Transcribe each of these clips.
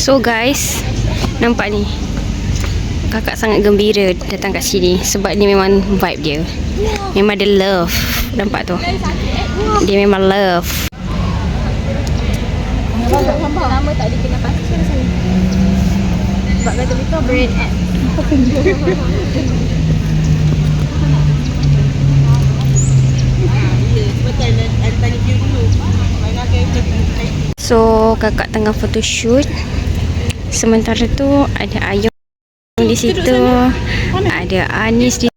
So guys, nampak ni, kakak sangat gembira datang kat sini sebab ni memang vibe dia. Memang dia love. Nampak tu, dia memang love. Lama tak dikena pasir sini. Sebab kata kita brain app. So kakak tengah photoshoot. Sementara tu ada Ayung di situ, ada Anis di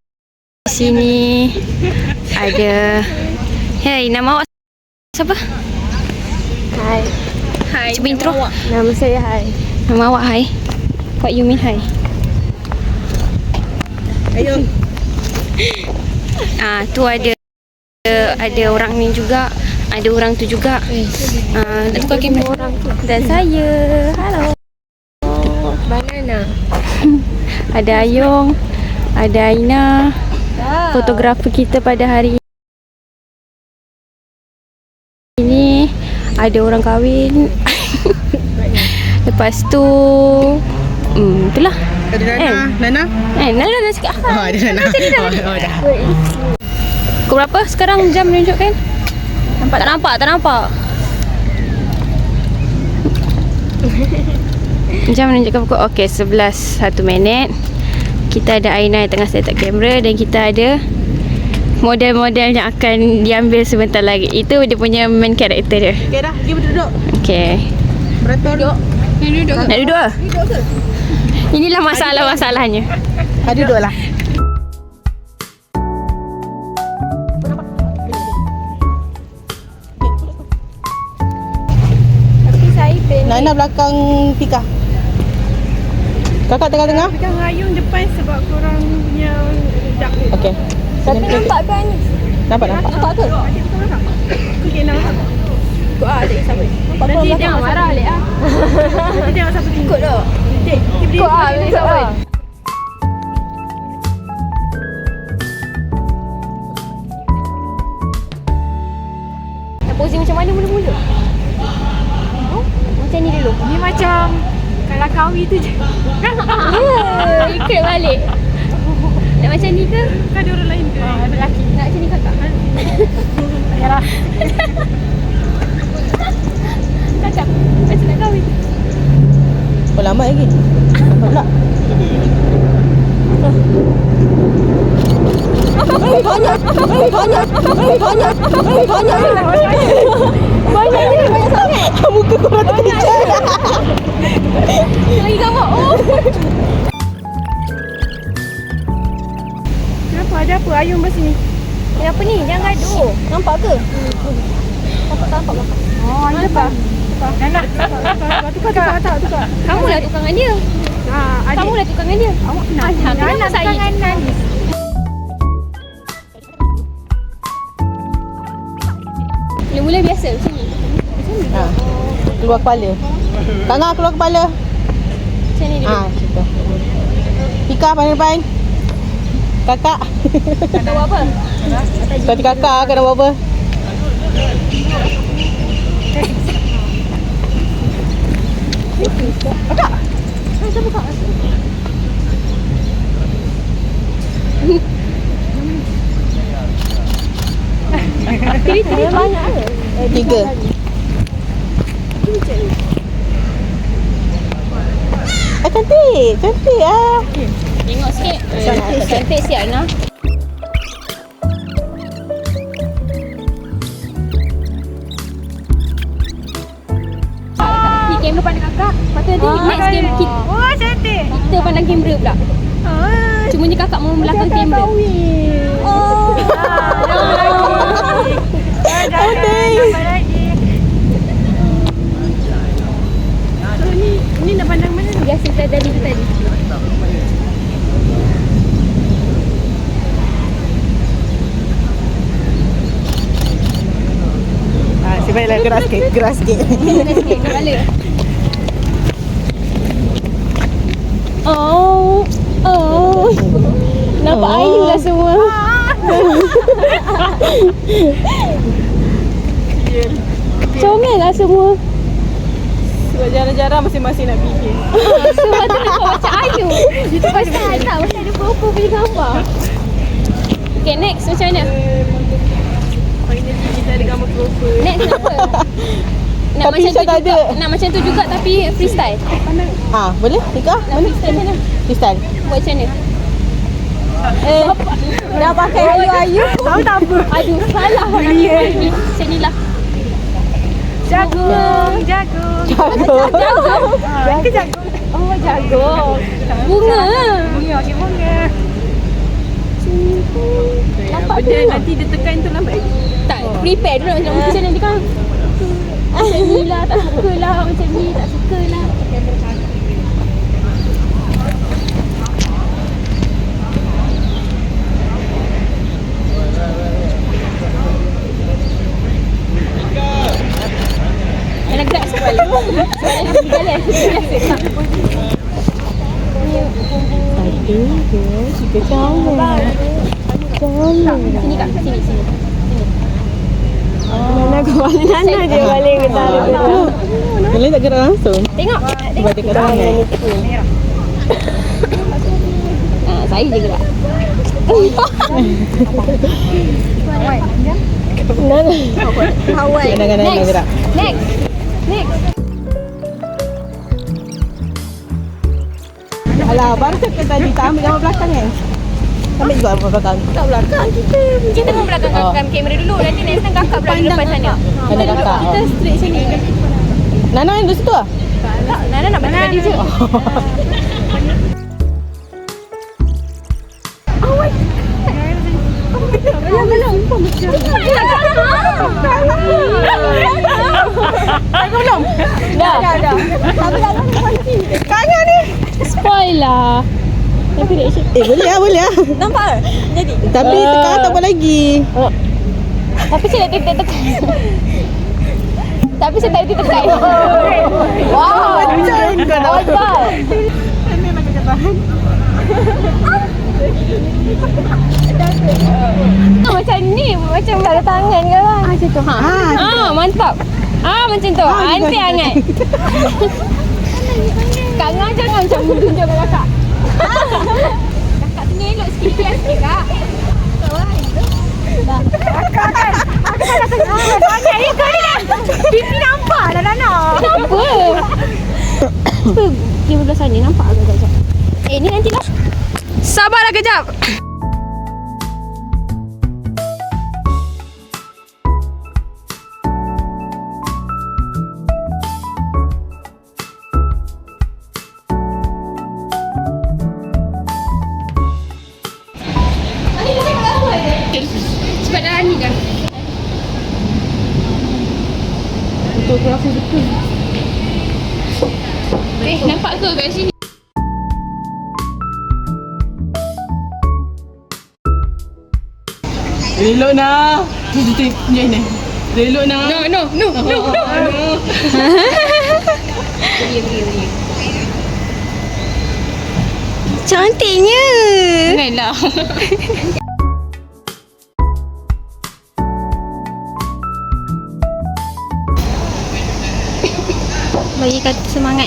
sini, ada, hey, nama awak siapa? Hai. Hai, cuba intro. Nama saya Hai. Nama awak Hai. What you mean Hai? Ayung. Tu ada orang ni juga, ada orang tu juga. Nak tukar kamera orang tu. Dan saya. Hello. Banana. Ada Ayung, ada Aina, fotografer kita pada hari ini. Ada orang kahwin. Lepas tu itulah. Ada Nana. Nana dah cakap. Ada Nana. Oh, dah. Pukul berapa sekarang jam menunjukkan? Tak nampak. Jam menunjukkan pukul 11 1 minit. Kita ada Aina yang tengah set up kamera dan kita ada model-model yang akan diambil sebentar lagi. Itu dia punya main karakter dia. Okey dah, pergi berduduk. Okey. Beratur. Nak duduk ke? Inilah masalah-masalahnya. Duduklah. Tapi saya pendek. Nana belakang Pika. Kakak tengah-tengah. Pegang Ayung depan sebab korang punya dark ni. Okey. Tapi nampak ke Anis? Nampak. Nampak ke? Okey, nampak. Ikut lah, adik sampai. Nampak Nanti ke? jangan marah Alek ah. Nanti tengok siapa tinggi. Ikut dah. Dek, Ikut lah, adik sampai. Nak posing macam mana mula-mula? Macam ni dulu. Ni macam kalau kahwin tu je. Ikut balik. Nak macam ni ke? Kan ada orang lain ke? Lelaki. Nak macam ni kakak? Tak payahlah. Kakak, macam nak kahwin. Oh, lama lagi. Nampak pula. Banyak ni, banyak sangat. Muka korang terkejar. Lagi gambar. Oh. Kenapa? Ada apa? Ayung bersini ni. Kenapa ni? Jangan gaduh. Nampak ke? Nampak. Oh, ada apa? Nana. Tukar. Kamu lah tukang dengan dia. Adik. Kamu lah tukang dengan dia. Awak kenal. Kenapa saya? Mula-mula biasa macam ni. Keluar kepala. Tengah keluar kepala. Macam ni dulu. Macam tu. Pika pandai-pandai. Kakak. Nak buat apa? Tadi kakak kena buat apa? Kakak. Kita buka. Tiri banyak ke? 3. Cantik ah. Tengok sikit. Cantik siap Ana. Kamera pandang kakak. Lepas tu nanti next game kita. Oh, cantik. Kita pandang kamera pula. Cuma ni kakak mau belakang kamera. Oh. Dah lagi. So ni nak pandang mana? Biasa kita tadi. Sebaiklah gerak sikit. Kepala. Nampak air lah semua. Comel lah semua. Sebab jarang-jarang masing-masing nak bikin. Sebab tu nampak macam Ayu. Itu pasal tak. Pasal ada purple punya gambar. Okay, next macam mana? Finally kita ada gambar proper. Next apa? Nak Tapi macam tu Syah tak juga. ada. Nak macam tu juga tapi freestyle. Boleh? Nikah? Nak freestyle macam mana? Freestyle. Buat macam mana? Dah pakai ayu-ayu. Tahu tak apa. Aduh, salah. Macam ni lah. Jagung. Jagung. Jagung. Ke jagung? Oh, jagung. Bunga. Bunga. Okey, bunga. Nampak Benda tu. nanti dia tekan tu lambat lagi. Tak, prepare dulu nak macam mana dia kan. Macam ni lah, tak suka lah. Macam ni, tak suka lah. Nak gerak sekali. Soalan berjalan. Ada ke? Jika jangan. Sini kak, sini. Nana ke mana dia balik ke taruh. Boleh tak gerak langsung? Tengok. Sebab dia kat tangan. Saya je gerak. Kadang-kadang nak gerak. Next. Alah, baru cakap tadi tak ambil gambar belakang kan? Ambil juga gambar belakang. Tak belakang kita. Kita pun belakangkan kamera dulu. Nanti next time kakak berada depan sana. Mana kakak? Kita straight sini. Nana yang duduk situ lah? Tak, Nana nak bantu tadi je. Belum? Dah. Kangen ni. Spoil lah. Tapi reaction. Boleh lah. Nampak? Jadi. Tapi sekarang tak apa lagi. Tapi saya tak tekan. Tapi saya tak tekan. Wow. Macam kau nak. Oh god. Macam ni, macam tak ada tangan ke kan? Macam tu. Mantap. Macam tu. Nanti hangat. Kak Ngah jangan macam tunjuk kat kakak. Kakak tengah elok sikit kak. Kakak kan dah tengah banyak ni kau ni kan. Pipi nampak dah Nana. Kenapa? Dia belah sana nampak agak kejap. Ni nantilah. Sabarlah kejap. Cepat dah ni dah. Fotografi betul. Nampak ke kat sini? Relok nak. Tunjuk ni. Relok nak. No. Cantiknya. Janganlah. Bagi kata semangat.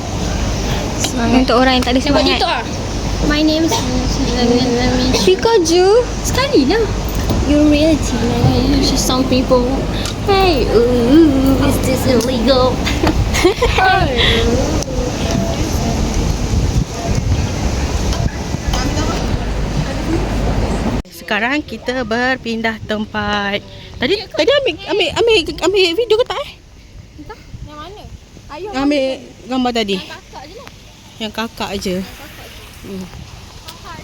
Untuk orang yang tak ada Nampak semangat. TikTok ah? My name is Pikachu. Sekali lah. You really teenage. Some people. Hey, is this illegal? Sekarang kita berpindah tempat. Tadi ambil video ke tak Yang mana? Ayuh. Ambil gambar tadi. Kakak je lah. Yang kakak je.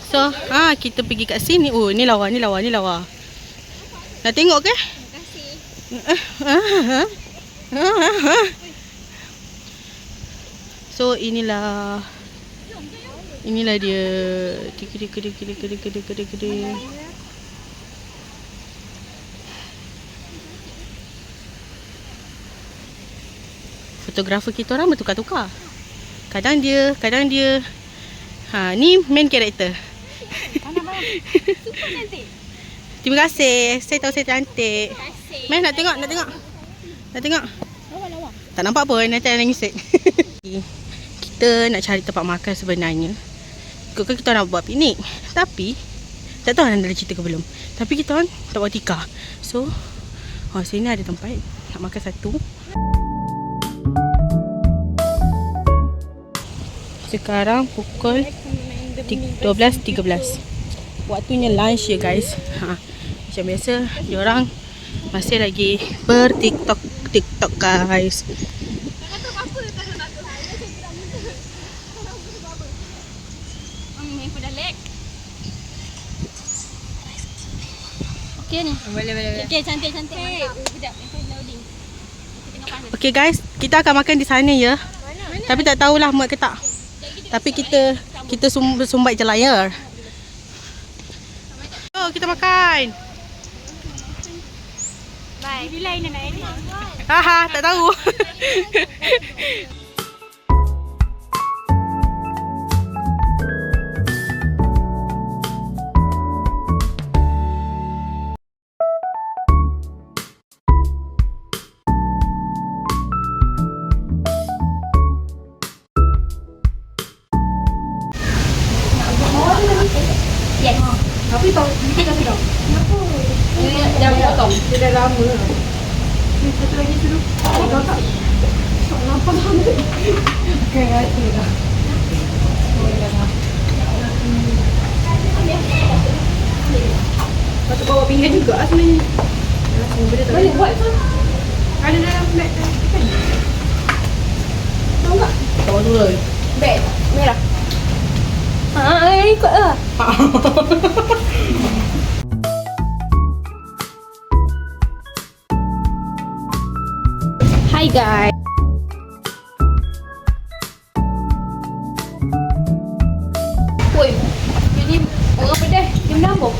So, kita pergi kat sini. Oh, ni lawa. Nak tengok ke? Terima kasih. So, inilah dia. Kede. Fotografer kita orang bertukar-tukar. Kadang dia. Ni main karakter. Super cantik. Terima kasih. Saya tahu saya cantik. Terima kasih. Nak tengok. Lawa. Tak nampak pun, nanti nangis set. Kita nak cari tempat makan sebenarnya. Ikutkan kita nak buat piknik. Tapi tak tahu anda dah cerita ke belum. Tapi kita orang tak buat tikar. So sini ada tempat nak makan satu. Sekarang pukul 12.13. Waktunya lunch ya guys. Macam biasa diorang masih lagi ber-TikTok guys. Okey ni. Boleh. Okey, cantik. Sekejap. Loading. Okay guys, kita akan makan di sana ya. Tapi tak tahulah muat ke tak. Tapi kita sumbat je lah ya. Oh, kita makan. Bye. Bila ini nak edit? Haha, tak tahu. Yes. Tapi tahu kita kasih tahu. Jangan potong. Dia dah lama. Ni satu lagi dulu. Tahu tak? Nampak sangat. Okey, hati dah. Patut bawa pinggan juga sebenarnya. Boleh buat tu. Ada dalam beg kan? Tahu tak? Tahu dulu. Beg merah. Ikutlah. Hi guys. Woi. Jadi orang pedas dia menambah.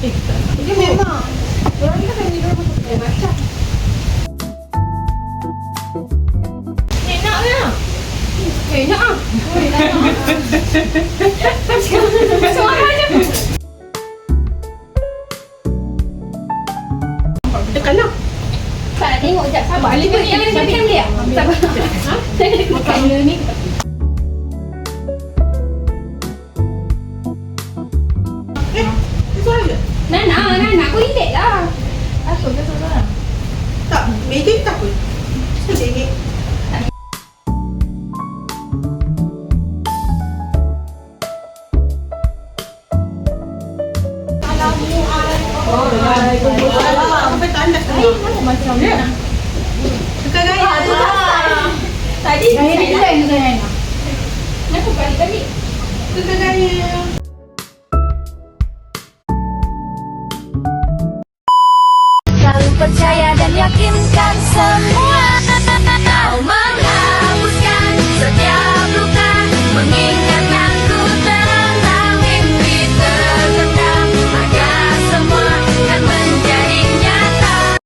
Dia memang. Orang ni kan dia macam macam. Enak ke? Enak ah. Tekan lah. Tak nak tengok sekejap. Sabar. Jangan dekat dia. Sabar. Makan ni. Nana, kau intik lah. Tak, meja tak pun. Sedikit. Sampai tandas tu. Macam ni. Tukar gaya. Tadi Gaya ni design tu saya. Kenapa balik-balik? Tukar gaya. Selalu percaya dan yakinkan semua. Kau menghapuskan setiap luka, mengingatkanku tentang mimpi tergenang, agar semua kan menjadi nyata.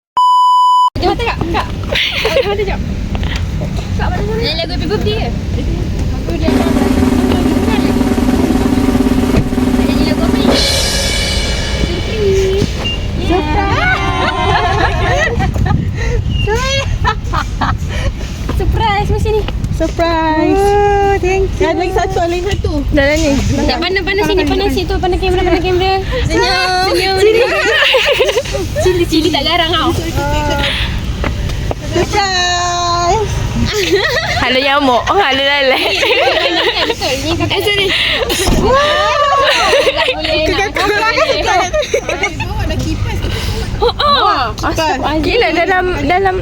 Jom mata kak. Kak mata jom. Kak mata jom. Nyanyi lagu happy birthday ke? Aku dah nyanyi lagu apa ni? Surprise macam ni. Surprise. Oh, thank you. Ada lagi satu, Dalam ni. Tak pandang sini, pandang situ, pandang kamera. Senyum. Cili tak garang tau. Surprise. Halo nyamuk. Halo lalat. Betul. Ni kakak. Sini. Ada kipas. Gila dalam